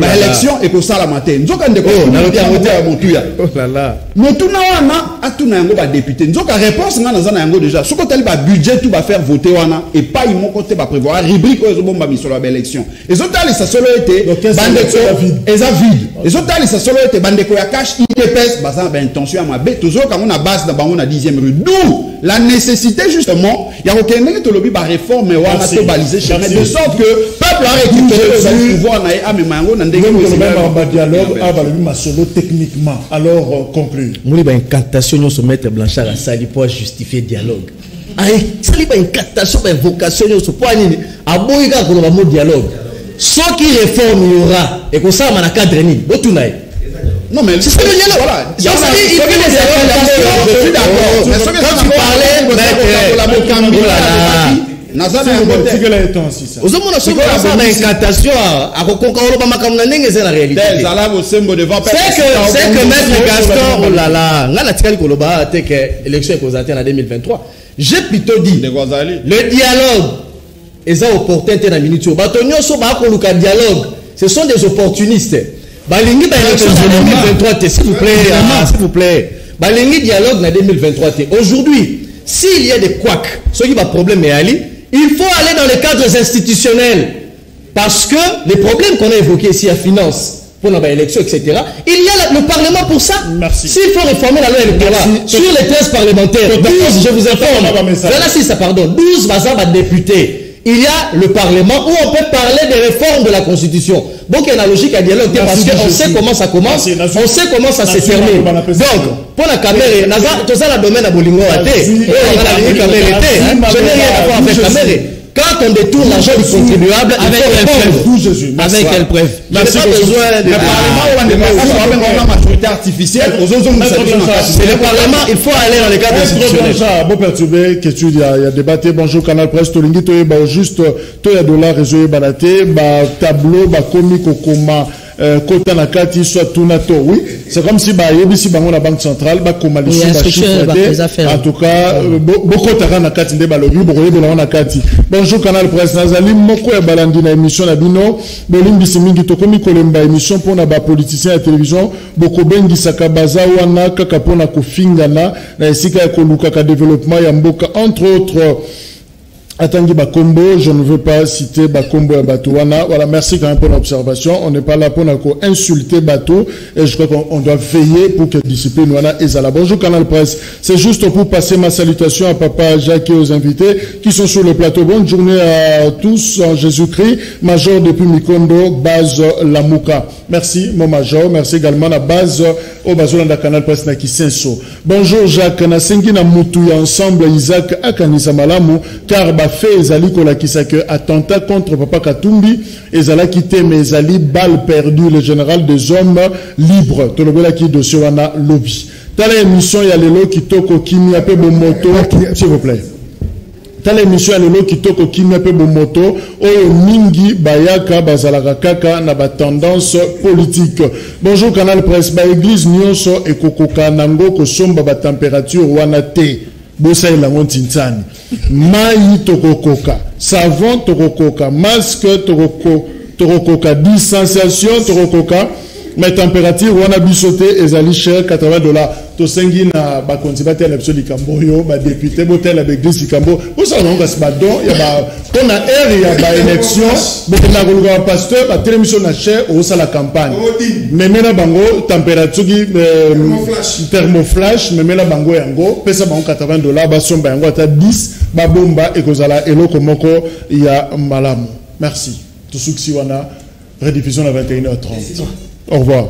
élection et que ça la matin. Nzoka ndeko na motuya. Oh là là. Motuna wana atuna yango ba député. Nzoka réponse nga na yango déjà. Soko tali ba budget tout va faire voter wana et pas ils mon côté ba prévoir rubrique aux bomba mi sur la élection. Les autres tali ça solo été bandeko eza vide. Les autres tali ça solo été bandeko ya cache IDPS baza ba intention à ma bête toujours quand on a base na bango na 10e rue. D'où la nécessité justement, il y a aucun lobby qui va réformer ou à baliser chez nous, de sorte que le peuple a récupéré le pouvoir dans dialogue à solo techniquement. Alors, conclure. Nous avons une incantation sur Maître Blanchard à Sali pour justifier le dialogue. Ça a une incantation, une vocation sur quoi il y a un mot dialogue. Ce qui réforme, il y aura. Et comme ça, on a un cadre. Non, mais c'est ce que je dis là. Voilà. Je suis d'accord. Quand tu parlais, c'est que Maître Gaston, oh là là, l'élection est en 2023. J'ai plutôt dit le dialogue est opportun dans la minute. Dialogue, ce sont des opportunistes. Balingi élection en 2023, s'il vous plaît, s'il vous plaît. Balingi dialogue en 2023. Aujourd'hui, s'il y a des couacs, ce qui va problème est aller, il faut aller dans les cadres institutionnels. Parce que les problèmes qu'on a évoqués ici à finance, pour l'élection, etc. Il y a le Parlement pour ça. Merci. S'il faut réformer la loi électorale, sur les 13 parlementaires, 12, je vous informe, voilà, si ça, pardon, 12 bazar députés. Il y a le Parlement où on peut parler des réformes de la Constitution. Donc il y a une logique à dialogue parce qu'on sait comment ça commence, on sait comment ça se termine. Donc, pour la caméra, tout ça, la domaine à Bolingo a été. Je n'ai rien à voir avec la caméra. Quand on détourne l'argent du contribuable, avec quelle preuve? Avec quelle preuve? Je n'ai pas besoin de... Le Parlement, on a majorité artificielle. C'est le Parlement, il faut aller dans les cadres institutionnels. Bon perturbé, question il y a débatté. Bonjour Canal Presse, Tolingi, juste, il y a $, réseau balaté, tableau, comique au coma. Kota na kati soit tunato, oui, c'est comme si yebisi bango la banque centrale komalisi chiffre en tout cas beaucoup tara na kati nde balobi bokoyebe na kati. Bonjour Canal Presse, nazali moko ya balandi na émission na bino bolimbisi mingi tokomi kolemba émission pona ba politicien ya télévision bokobengisaka baza wana kaka pona kofingana na esika ya koluka ka développement ya mboka entre autres. Atangi Bakombo, je ne veux pas citer Bakombo et Batouana. Voilà, merci quand même pour l'observation. On n'est pas là pour insulter Batou. Et je crois qu'on doit veiller pour que discipline Wana et Zala. Bonjour Canal Presse. C'est juste pour passer ma salutation à Papa Jacques et aux invités qui sont sur le plateau. Bonne journée à tous en Jésus-Christ. Major depuis Mikondo, base Lamouka. Merci mon Major. Merci également à base au Bazolanda Canal Presse Naki Senso. Bonjour Jacques. Nasengi na Moutouya ensemble Isaac Akanisa Malamu. Car fait ezali kolakisa que attentat contre Papa Katumbi ezala quitté mais ezali balle perdue le général des hommes libres tolobela ki dossier wana lobby tala émission ya lelo kitoko kimi ape bomoto s'il vous plaît tala émission ya lelo kitoko kimi ape bomoto oyo mingi bayaka bazalaka kaka na ba tendance politique. Bonjour Canal Presse, ba église nyonso ekokoka nango kosomba ba température wana te bosa ila ngontintsani mai tokokoka savon tokokoka masque tokokoka distanciation tokokoka mais température wana bisote ezali cher $80 to sengi na ba konzibate na episode Kamboyo ba député botel avec des Kambo bosa ngonga sbadon ya ba tona area ba élection bokena koluka pasteur ba télévision na cher au sala campagne mais mena bango température thermoflash mais mena bango yango pesa bango $80 ba somba yango ata 10 ba bomba ekozala eloko moko ya malamu. Merci. To suksi wana rediffusion à 21h30. Au revoir.